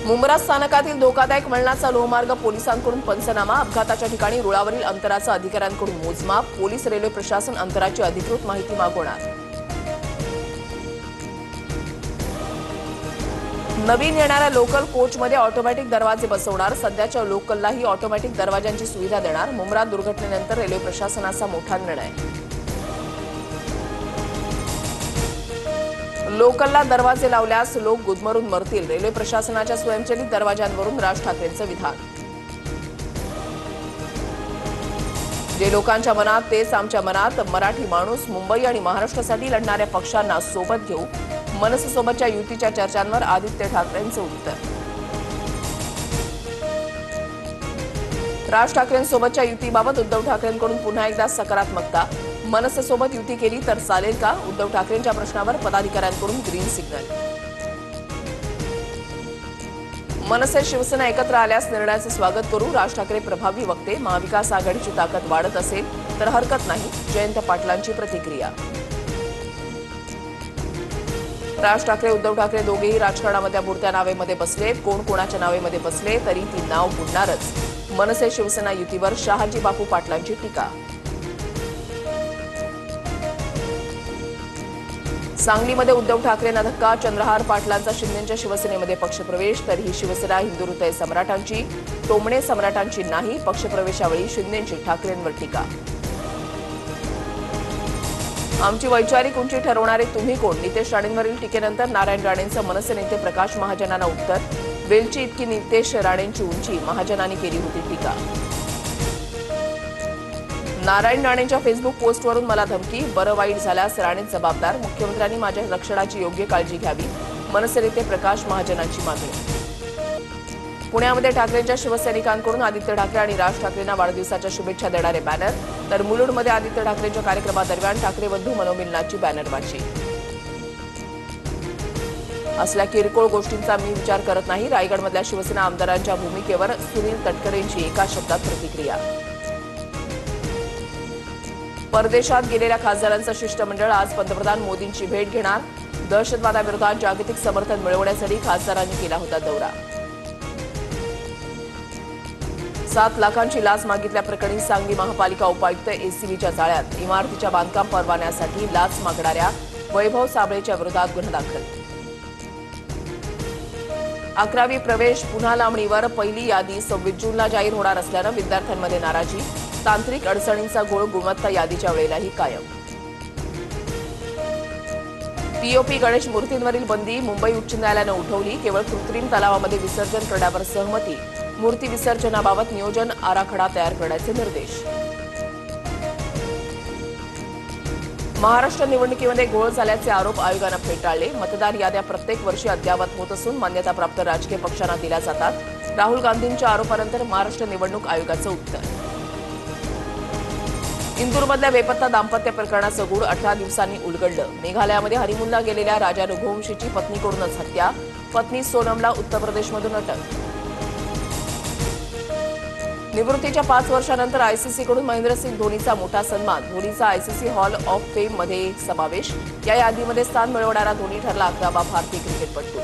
मुंब्रा स्थानकातील धोकादायक वळणाचा लोहमार्ग पोलिसांकडून पंचनामा, अपघाताच्या ठिकाणी रुळावरील अंतराचा अधिकाऱ्यांकडून मोजमाप, पोलीस रेल्वे प्रशासन अंतराची अधिकृत माहिती मागवणार। नवीन येणाऱ्या लोकल कोचमध्ये ऑटोमॅटिक दरवाजे बसवणार, सध्याच्या लोकललाही ऑटोमॅटिक दरवाजांची सुविधा देणार। मुंब्रा दुर्घटनेनंतर रेल्वे प्रशासनाचा मोठा निर्णय। लोकलला दरवाजे लावल्यास लोक गुदमरून मरतील, रेल्वे प्रशासनाच्या स्वयंचलित दरवाजांवरून राज ठाकरेंचं विधान। जे लोकांच्या मनात तेच आमच्या मनात, मराठी माणूस मुंबई आणि महाराष्ट्रासाठी लढणाऱ्या पक्षांना सोबत घेऊ, मनसेसोबतच्या युतीच्या चर्चांवर आदित्य ठाकरेंचं उत्तर। राज ठाकरेंसोबतच्या युतीबाबत उद्धव ठाकरेंकडून पुन्हा एकदा सकारात्मकता, मनसेसोबत युती केली तर चालेल का? उद्धव ठाकरेंच्या प्रश्नावर पदाधिकाऱ्यांकडून ग्रीन सिग्नल। मनसे शिवसेना एकत्र आल्यास निर्णयाचे स्वागत करू, राज ठाकरे प्रभावी वक्ते, महाविकास आघाडीची ताकद वाढत असेल तर हरकत नाही, जयंत पाटलांची प्रतिक्रिया। राज ठाकरे उद्धव ठाकरे दोघेही राजकारणामध्ये बुडत्या नावेमध्ये बसले, कोण कोणाच्या नावेमध्ये बसले तरी ती नाव बुडणारच, मनसे शिवसेना युतीवर शहाजी बापू पाटलांची टीका। सांगलीमध्ये उद्धव ठाकरेंना धक्का, चंद्रहार पाटलांचा शिंदेच्या शिवसेनेमध्ये पक्षप्रवेश, तरीही शिवसेना हिंदुहृदय सम्राटांची, टोमणे सम्राटांची नाही, पक्षप्रवेशावेळी शिंदेची ठाकरेंवर टीका। आमची वैचारिक उंची ठरवणारे तुम्ही कोण? नितेश राणेंवरील टीकेनंतर नारायण राणेंचं मनसे नेते प्रकाश महाजनांना उत्तर, वेलची इतकी नितेश राणेंची उंची, महाजनांनी केली होती टीका। नारायण राणेंच्या फेसबुक पोस्टवरून मला धमकी, बरं वाईट झाल्यास राणे जबाबदार, मुख्यमंत्र्यांनी माझ्या रक्षणाची योग्य काळजी घ्यावी, मनसे नेते प्रकाश महाजनांची मागणी। पुण्यामध्ये ठाकरेंच्या शिवसैनिकांकडून आदित्य ठाकरे आणि राज ठाकरेंना वाढदिवसाच्या शुभेच्छा देणारे बॅनर, तर मुलुंडमध्ये आदित्य ठाकरेंच्या कार्यक्रमादरम्यान ठाकरे बंधू मनोमिलनाची बॅनरबाजी। असल्या किरकोळ गोष्टींचा मी विचार करत नाही, रायगडमधल्या शिवसेना आमदारांच्या भूमिकेवर सुनील तटकरेंची एका शब्दात प्रतिक्रिया। परदेशात गेलेल्या खासदारांचं शिष्टमंडळ आज पंतप्रधान मोदींची भेट घेणार, दहशतवादाविरोधात जागतिक समर्थन मिळवण्यासाठी खासदारांनी केला होता दौरा। 7 लाखांची लाच मागितल्याप्रकरणी सांगली महापालिका उपायुक्त एसीबीच्या जाळ्यात, इमारतीच्या बांधकाम परवान्यासाठी लाच मागणाऱ्या वैभव साबळेच्या विरोधात गुन्हा दाखल। 11वी प्रवेश पुन्हा लांबणीवर, पहिली यादी 26 जूनला जाहीर होणार असल्यानं विद्यार्थ्यांमध्ये नाराजी, तांत्रिक अडचणींचा घोळ गुणवत्ता यादीच्या वेळेलाही कायम। पीओपी गणेश मूर्तींवरील बंदी मुंबई उच्च न्यायालयानं उठवली, केवळ कृत्रिम तलावामध्ये विसर्जन करण्यावर सहमती, मूर्ती विसर्जनाबाबत नियोजन आराखडा तयार करण्याचे निर्देश। महाराष्ट्र निवडणुकीमध्ये घोळ झाल्याचे आरोप आयोगानं फेटाळले, मतदार याद्या प्रत्येक वर्षी अद्ययावत होत असून मान्यताप्राप्त राजकीय पक्षांना दिल्या जातात, राहुल गांधींच्या आरोपानंतर महाराष्ट्र निवडणूक आयोगाचं उत्तर। इंदूरमधल्या बेपत्ता दाम्पत्य प्रकरणाचं गूढ 18 दिवसांनी उलगडलं, मेघालयामध्ये हनीमूनला गेलेल्या राजा रघुवंशीची पत्नीकडूनच हत्या, पत्नी सोनमला उत्तर प्रदेशमधून अटक। निवृत्तीच्या 5 वर्षांनंतर आयसीसीकडून महेंद्रसिंग धोनीचा मोठा सन्मान, धोनीचा आयसीसी हॉल ऑफ फेममध्ये समावेश, या यादीमध्ये स्थान मिळवणारा धोनी ठरला 11वा भारतीय क्रिकेटपटू।